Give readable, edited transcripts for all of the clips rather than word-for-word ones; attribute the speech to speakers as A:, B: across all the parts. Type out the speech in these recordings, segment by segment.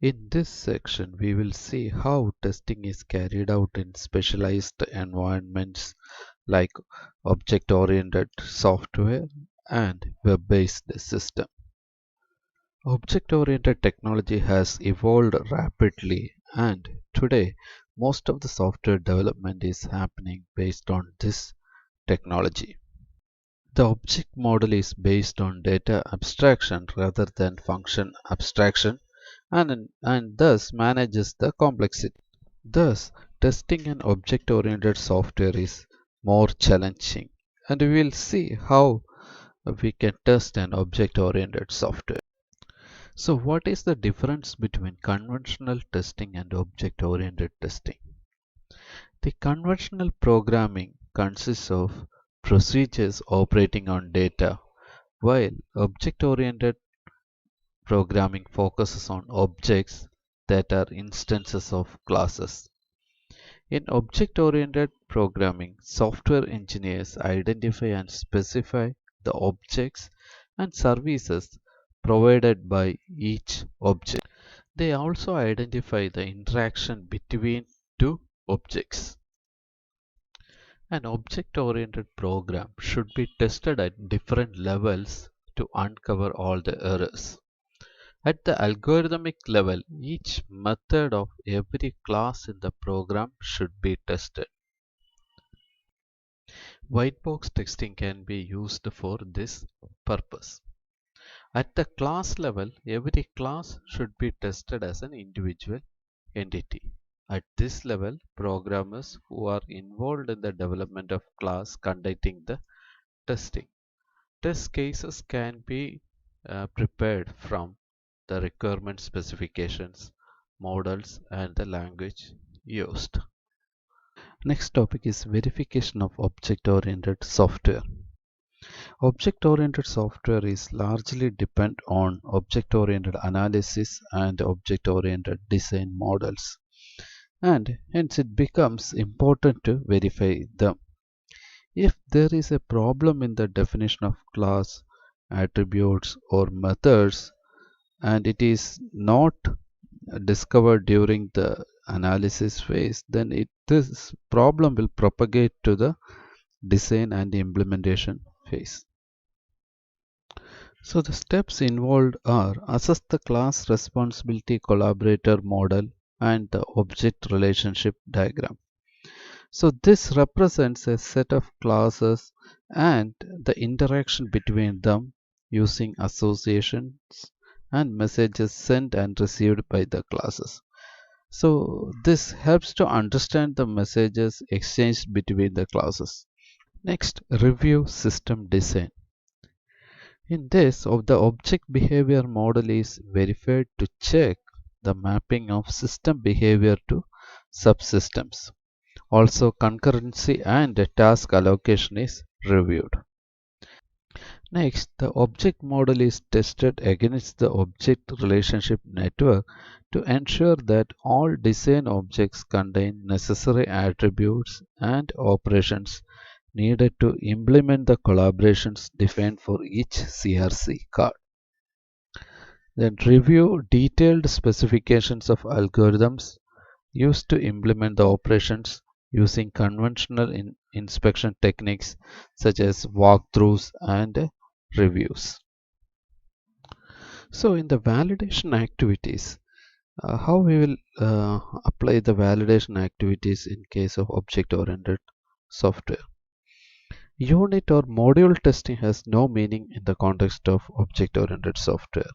A: In this section, we will see how testing is carried out in specialized environments like object-oriented software and web-based system. Object-oriented technology has evolved rapidly, and today most of the software development is happening based on this technology. The object model is based on data abstraction rather than function abstraction and thus manages the complexity. Thus, testing an object-oriented software is more challenging, and we will see how we can test an object-oriented software. So, what is the difference between conventional testing and object-oriented testing? The conventional programming consists of procedures operating on data, while object-oriented programming focuses on objects that are instances of classes. In object-oriented programming, software engineers identify and specify the objects and services provided by each object. They also identify the interaction between two objects. An object-oriented program should be tested at different levels to uncover all the errors. At the algorithmic level, each method of every class in the program should be tested. White box testing can be used for this purpose. At the class level, every class should be tested as an individual entity. At this level, programmers who are involved in the development of class conducting the testing. Test cases can be prepared from the requirement specifications, models, and the language used. Next topic is verification of object-oriented software. Object-oriented software is largely depend on object-oriented analysis and object-oriented design models, and hence it becomes important to verify them. If there is a problem in the definition of class, attributes, or methods, and it is not discovered during the analysis phase, then this problem will propagate to the design and implementation phase. So the steps involved are assess the class responsibility collaborator model and the object relationship diagram. So this represents a set of classes and the interaction between them using associations and messages sent and received by the classes. So this helps to understand the messages exchanged between the classes. Next, review system design. In this, the object behavior model is verified to check the mapping of system behavior to subsystems. Also, concurrency and task allocation is reviewed. Next, the object model is tested against the object relationship network to ensure that all design objects contain necessary attributes and operations needed to implement the collaborations defined for each CRC card. Then review detailed specifications of algorithms used to implement the operations using conventional inspection techniques such as walkthroughs and reviews. So in the validation activities, how we will apply the validation activities in case of object-oriented software. Unit or module testing has no meaning in the context of object-oriented software.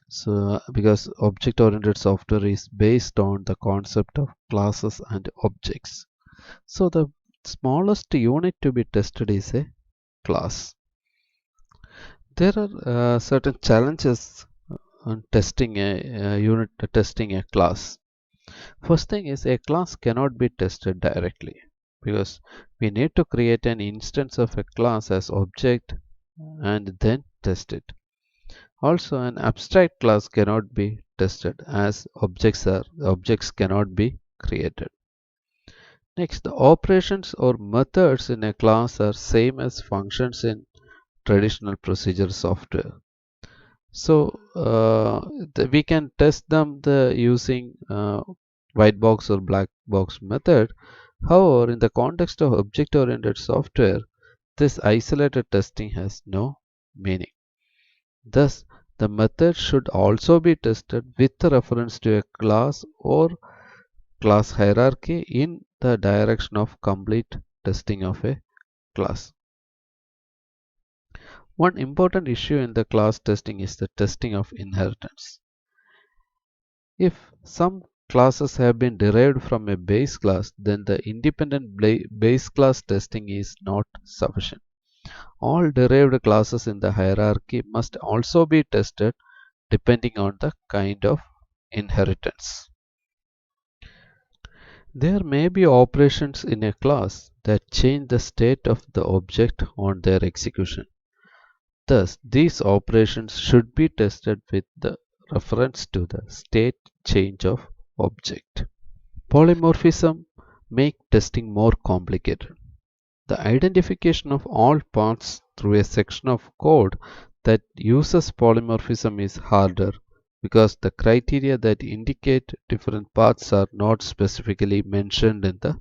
A: So because object-oriented software is based on the concept of classes and objects. So the smallest unit to be tested is a class. There are certain challenges on testing a unit, testing a class. First thing is a class cannot be tested directly because we need to create an instance of a class as object and then test it. Also, an abstract class cannot be tested as objects cannot be created. Next, the operations or methods in a class are same as functions in traditional procedure software. So we can test them using white box or black box method. However, in the context of object-oriented software, this isolated testing has no meaning. Thus, the method should also be tested with reference to a class or class hierarchy in the direction of complete testing of a class. One important issue in the class testing is the testing of inheritance. If some classes have been derived from a base class, then the independent base class testing is not sufficient. All derived classes in the hierarchy must also be tested depending on the kind of inheritance. There may be operations in a class that change the state of the object on their execution. Thus, these operations should be tested with the reference to the state change of object. Polymorphism make testing more complicated. The identification of all paths through a section of code that uses polymorphism is harder because the criteria that indicate different paths are not specifically mentioned in the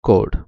A: code.